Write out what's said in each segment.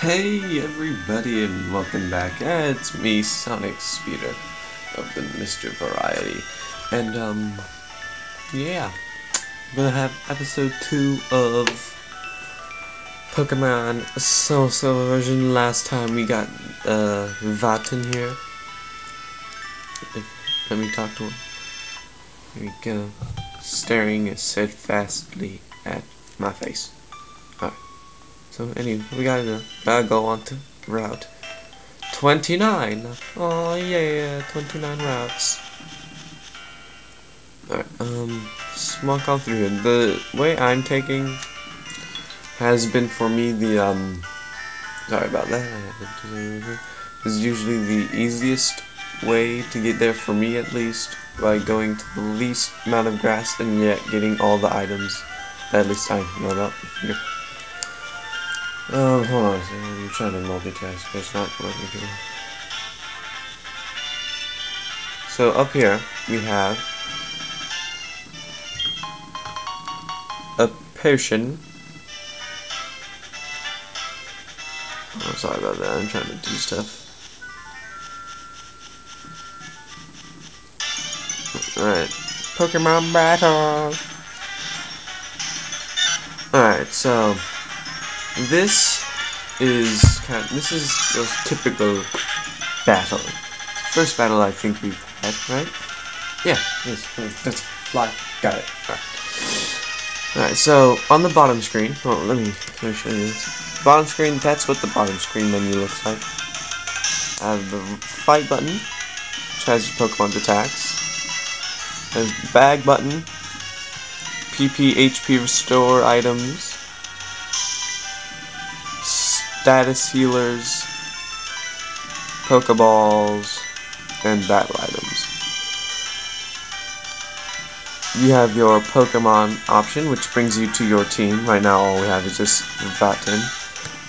Hey everybody and welcome back. It's me, Sonic Speeder of the Mr. Variety. And yeah. I'm gonna have episode 2 of Pokemon SoulSilver version. Last time we got Vatten here. Let me talk to him. Here we go. Staring steadfastly at my face. Alright. So anyway, we gotta go on to route 29. Oh yeah, 29 routes. Alright, just walk on through here. The way I'm taking has been for me the sorry about that. Is usually the easiest way to get there for me, at least, by going to the least amount of grass and yet getting all the items that at least I know about. Here. Hold on a second, I'm trying to multitask, but it's not letting me do it. So up here, we have a potion. Oh, sorry about that, I'm trying to do stuff. Alright, Pokemon battle! Alright, so this is your typical battle. First battle I think we've had, right? Yeah, yes, that's fly. Got it. Alright, so on the bottom screen, let me show you this. Bottom screen, that's what the bottom screen menu looks like. I have the fight button, which has your Pokemon's attacks. There's the bag button, PP, HP restore items, status healers, Pokeballs, and battle items. You have your Pokemon option, which brings you to your team. Right now all we have is just Vatten.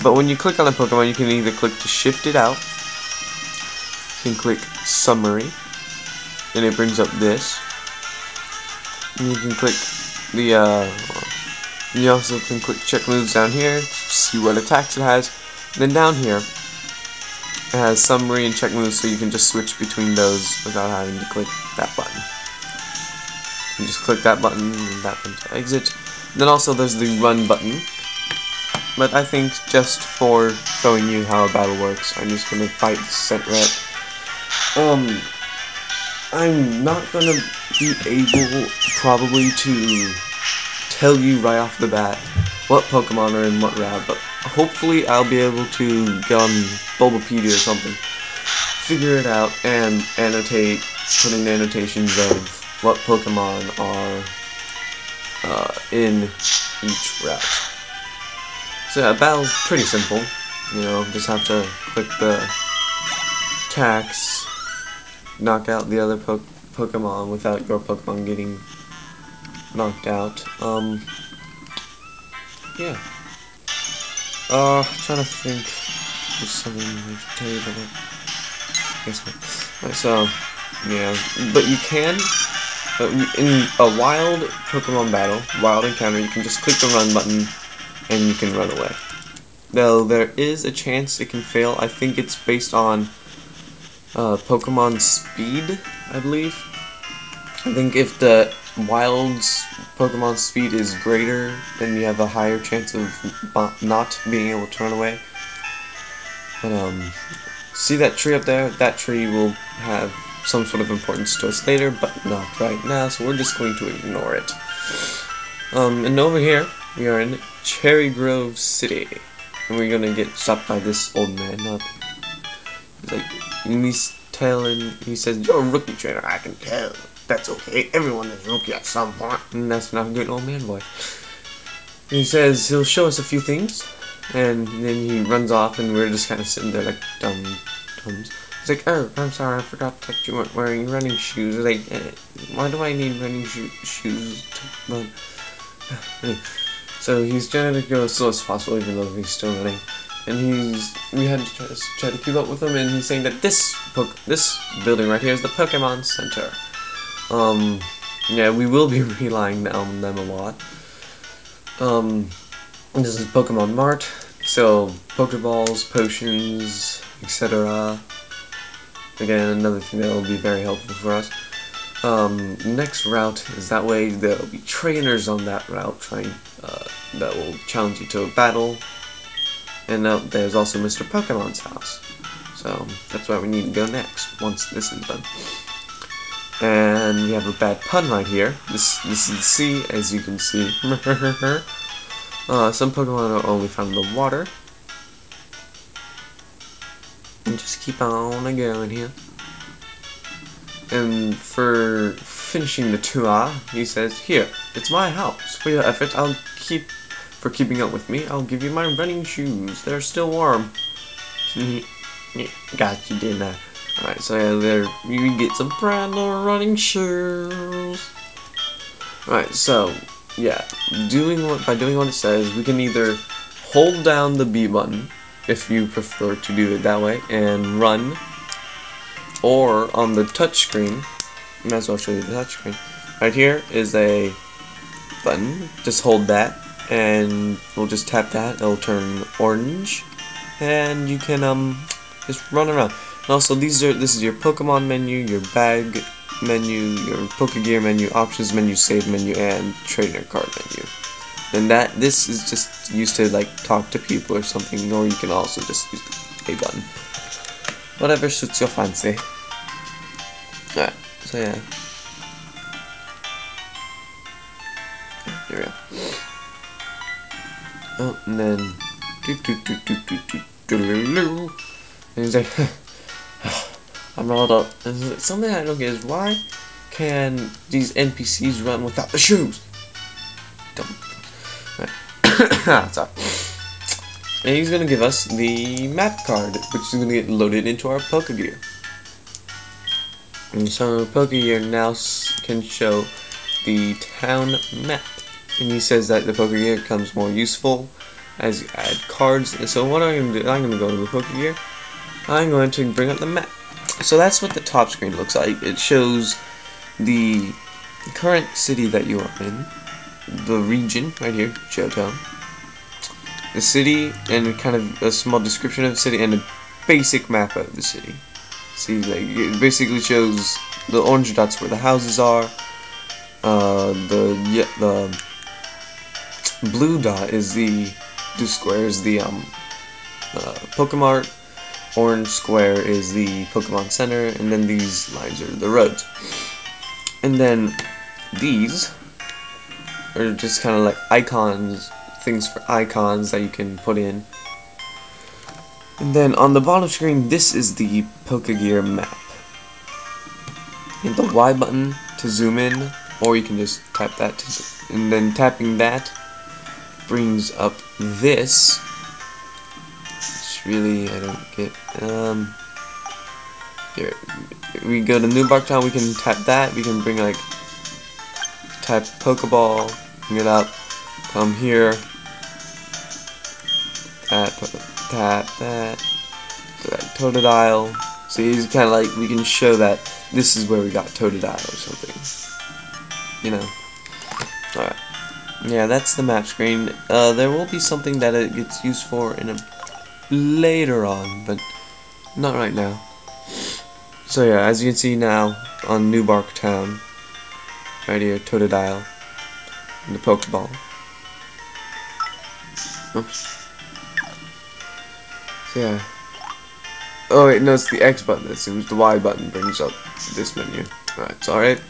But when you click on a Pokemon, you can either click to shift it out, you can click summary, and it brings up this. And you can click the you also can click check moves down here, see what attacks it has. Then down here, it has summary and check moves, so you can just switch between those without having to click that button. You just click that button and that one to exit. Then also there's the run button. But I think just for showing you how a battle works, I'm just gonna fight Sentret. I'm not gonna be able probably to tell you right off the bat what Pokemon are in what route, but hopefully I'll be able to get on Bulbapedia or something, figure it out, and put in annotations of what Pokemon are in each route. So yeah, battle's pretty simple, you know, just have to click the attacks, knock out the other Pokemon without your Pokemon getting knocked out. Yeah. Trying to think. There's something I should tell you about it. Guess not. Right, so, yeah. But you can, in a wild Pokemon battle, wild encounter, you can just click the run button and you can run away. Though there is a chance it can fail. I think it's based on Pokemon speed, I believe. I think if the wild's Pokemon speed is greater, then you have a higher chance of not being able to run away. But see that tree up there? That tree will have some sort of importance to us later, but not right now, so we're just going to ignore it. And over here, we are in Cherry Grove City, and we're gonna get stopped by this old man. He's like, and he says, "You're a rookie trainer, I can tell. That's okay, everyone is rookie at some point." And that's not a good old man boy. And he says he'll show us a few things, and then he runs off, and we're just kind of sitting there like dumb. He's like, "Oh, I'm sorry, I forgot that you weren't wearing running shoes." Like, why do I need running shoes to run? So he's trying to go as slow as possible, even though he's still running. And we had to try to keep up with him, and he's saying that this building right here is the Pokemon Center. Yeah, we will be relying on them a lot. This is Pokemon Mart. So, Pokeballs, potions, etc. Again, another thing that will be very helpful for us. Next route is that way. There will be trainers on that route that will challenge you to a battle. And there's also Mr. Pokemon's house. So that's where we need to go next once this is done. And we have a bad pun right here. This is the sea, as you can see. Some Pokemon are only found in the water. And just keep on going here. And for finishing the tour, he says, "Here, it's my house. For your effort, for keeping up with me, I'll give you my running shoes. They're still warm." Got you, didn't I? Alright, so yeah, there you get some brand new running shoes. Alright, so yeah, by doing what it says, we can either hold down the B button if you prefer to do it that way and run, or on the touch screen. Might as well show you the touch screen. Right here is a button. Just hold that, and we'll just tap that. It'll turn orange, and you can just run around. And also, this is your Pokemon menu, your bag menu, your Pokegear menu, options menu, save menu, and trainer card menu. And this is just used to like talk to people or something, or you can also just use the A button. Whatever suits your fancy. Alright, so yeah. Here we go. Oh, and then and he's like, I'm rolled up. And something I don't get is, why can these NPCs run without the shoes? Dumb. Right. Sorry. And he's gonna give us the map card, which is gonna get loaded into our Pokegear. And so Pokegear now can show the town map. And he says that the Pokegear becomes more useful as you add cards. And so what I'm gonna do, I'm gonna go to the Pokegear. I'm going to bring up the map. So that's what the top screen looks like. It shows the current city that you are in, the region right here, Johto, the city, and kind of a small description of the city, and a basic map of the city. See, like, it basically shows the orange dots where the houses are. The blue dot is the square is the Pokemart. Orange square is the Pokemon Center, and then these lines are the roads. And then these are just kind of like icons, things for icons that you can put in. And then on the bottom screen, this is the Pokegear map. Hit the Y button to zoom in, or you can just tap that and then tapping that brings up this. Really, I don't get. Here we go to New Bark Town. We can tap that. We can bring tap Pokeball, bring it up, come here, tap that, so that Totodile. So he's kind of like, we can show that this is where we got Totodile or something. You know. All right. Yeah, that's the map screen. There will be something that it gets used for in a later on, but not right now. So yeah, as you can see now on New Bark Town, right here, Totodile, and the Pokeball. Oops. So yeah. Oh wait, no, it's the X button. It was the Y button brings up this menu. Alright, it's alright.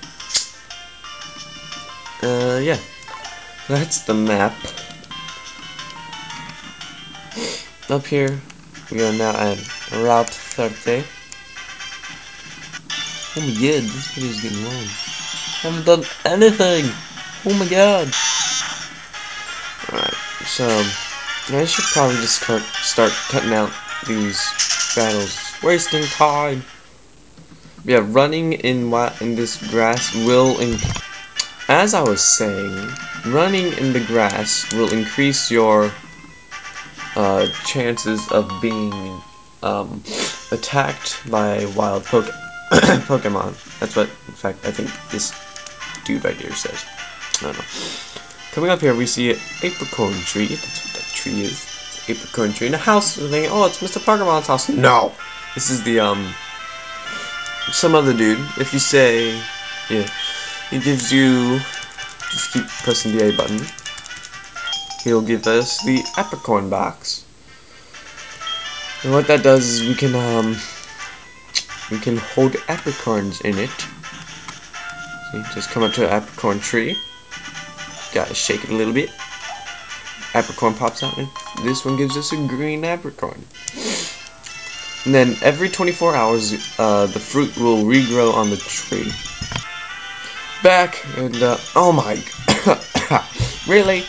Yeah. That's the map. Up here, we are now at Route 30. Oh my god, this video is getting long. I haven't done anything! Oh my god! Alright, so I should probably just start cutting out these battles. Wasting time! Yeah, running in this grass will, as I was saying, running in the grass will increase your chances of being attacked by wild Pokemon. That's what, in fact, I think this dude right here says. I don't know. Coming up here, we see an apricorn tree. That's what that tree is. apricorn tree in a house. You're thinking, oh, it's Mr. Pokemon's house. No! This is the, some other dude. If you say, yeah, he gives you, just keep pressing the A button. He'll give us the apricorn box. And what that does is we can hold apricorns in it. See, just come up to an apricorn tree. Gotta shake it a little bit. Apricorn pops out, and this one gives us a green apricorn. And then every 24 hours, the fruit will regrow on the tree. Back, and oh my, really?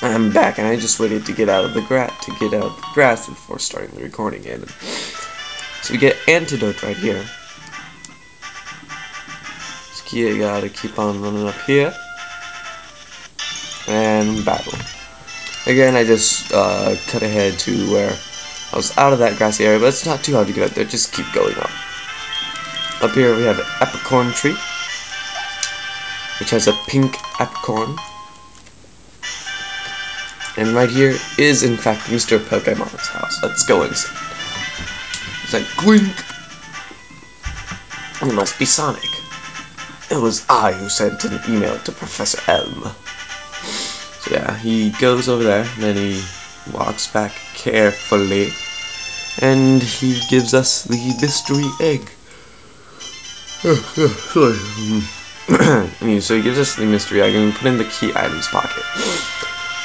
I'm back, and I just waited to get out of the grass before starting the recording again. So we get antidote right here. So you gotta keep on running up here, and battle. Again, I just cut ahead to where I was out of that grassy area, but it's not too hard to get up there. Just keep going up. Up here we have an apricorn tree, which has a pink apricorn. And right here is, in fact, Mr. Pokemon's house. Let's go inside. It's like, Gwink! It must be Sonic. It was I who sent an email to Professor Elm. So yeah, he goes over there, and then he walks back carefully, and he gives us the mystery egg. So he gives us the mystery egg, and we put in the key items pocket.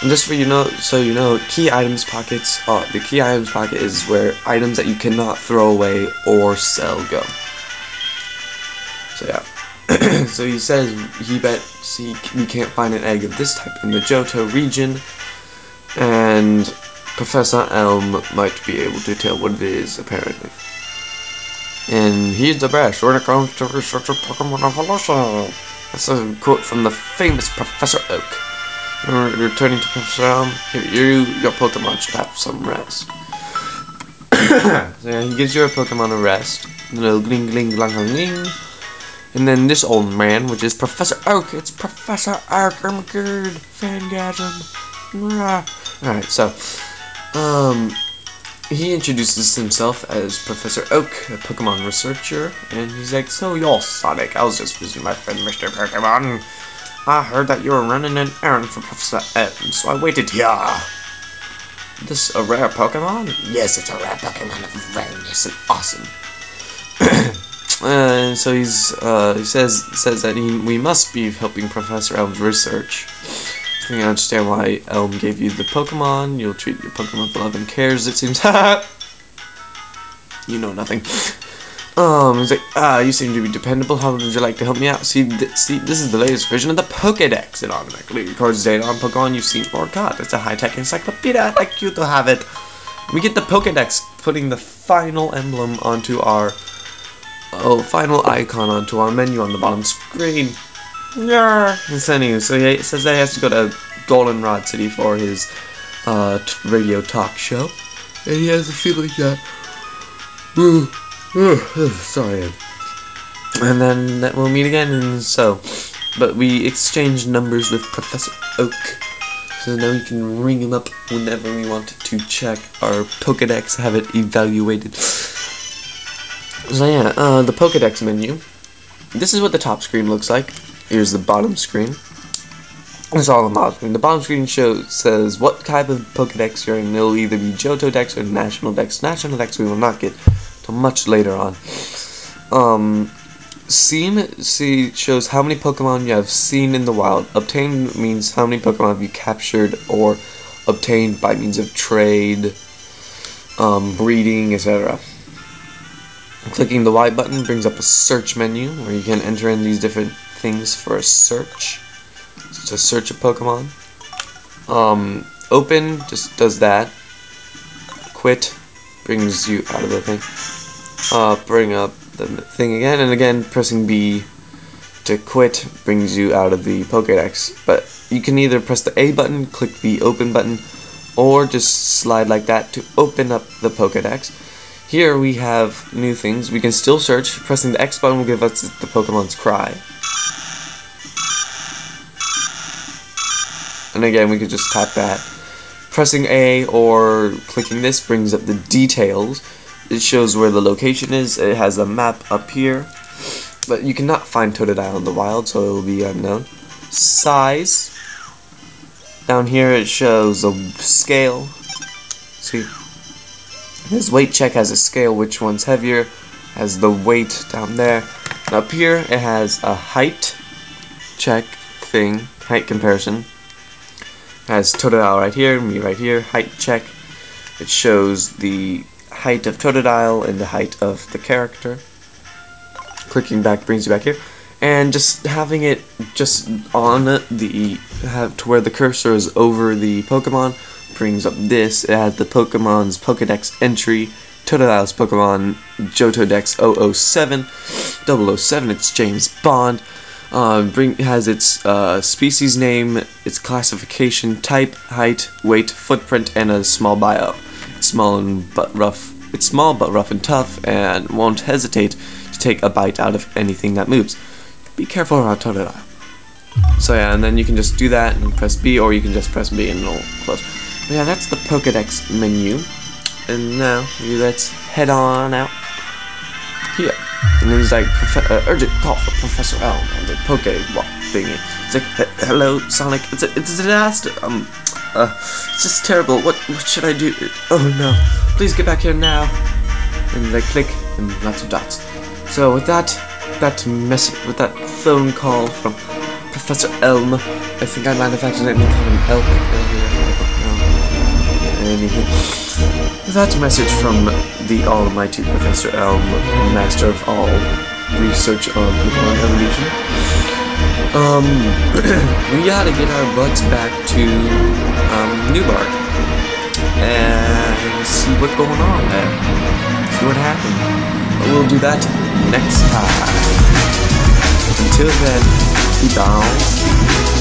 And just for so you know, key items pockets. The key items pocket is where items that you cannot throw away or sell go. So yeah. So he says he bets we can't find an egg of this type in the Johto region, and Professor Elm might be able to tell what it is, apparently. And he's the best when it comes to research of Pokemon evolution. That's a quote from the famous Professor Oak. Returning to Professor Elm, your Pokemon should have some rest. So yeah, he gives your Pokemon a rest. And a gling gling glang gling. And then this old man, which is Professor Oak. It's Professor Oak. Oh my god, fangasm. Alright, so he introduces himself as Professor Oak, a Pokemon researcher, and he's like, so you're Sonic. I was just visiting my friend Mr. Pokemon. I heard that you were running an errand for Professor Elm, so I waited here. This a rare Pokemon? Yes, it's a rare Pokemon. Very nice and awesome. So he says that we must be helping Professor Elm's research. So you understand why Elm gave you the Pokemon. You'll treat your Pokemon with love and cares, it seems. You know nothing. He's like, you seem to be dependable. How would you like to help me out? See, this is the latest version of the Pokédex. It automatically records data on Pokemon you've seen or caught. It's a high-tech encyclopedia. I'd like you to have it. We get the Pokédex, putting the final emblem onto our, final icon onto our menu on the bottom screen. Yeah. So he says that he has to go to Goldenrod City for his radio talk show, and he has a feeling that. Sorry. And then that we'll meet again, and but we exchange numbers with Professor Oak, so now we can ring him up whenever we want to check our Pokédex, have it evaluated. So yeah, the Pokédex menu. This is what the top screen looks like. Here's the bottom screen. It's all on the bottom screen. The bottom screen says what type of Pokédex you're in. It'll either be Johto Dex or National Dex. National Dex we will not get till much later on. Seen shows how many Pokemon you have seen in the wild. Obtained means how many Pokemon have you captured or obtained by means of trade, breeding, etc. Clicking the Y button brings up a search menu where you can enter in these different things for a search. So to search a Pokemon. Open just does that. Quit brings you out of the thing. Bring up the thing again, and again pressing B to quit brings you out of the Pokédex. But you can either press the A button, click the open button, or just slide like that to open up the Pokédex. Here we have new things. We can still search. Pressing the X button will give us the Pokemon's cry. And again, we could just tap that. pressing A or clicking this brings up the details. It shows where the location is. It has a map up here, but you cannot find Totodile in the wild, so it will be unknown. Size. Down here it shows a scale. See, his weight check has a scale, which one's heavier, has the weight down there. And up here it has a height check thing, height comparison. It has Totodile right here, me right here, height check. It shows the height of Totodile and the height of the character. Clicking back brings you back here. And just having it just on to where the cursor is over the Pokemon brings up this. It has the Pokemon's Pokedex entry, Totodile's Pokemon Johto Dex 007, 007, it's James Bond. Has its species name, its classification, type, height, weight, footprint, and a small bio. It's small but rough and tough, and won't hesitate to take a bite out of anything that moves. Be careful around Totodile. So yeah, and then you can just do that and press B, or you can just press B and it'll close. But yeah, that's the Pokedex menu. And now, let's head on out here. And then there's like, urgent call for Professor Elm on the Pokewalk thingy. It's like, hello, Sonic, it's a disaster. It's just terrible. What should I do? Oh no, please get back here now. And they click, and lots of dots. So with that phone call from Professor Elm, I think I might have accidentally called him Elk earlier. Anywho, that message from the almighty Professor Elm, master of all research on Pokemon evolution. We gotta get our butts back to Newbark and see what's going on there. See what happened. But we'll do that next time. Until then, be down.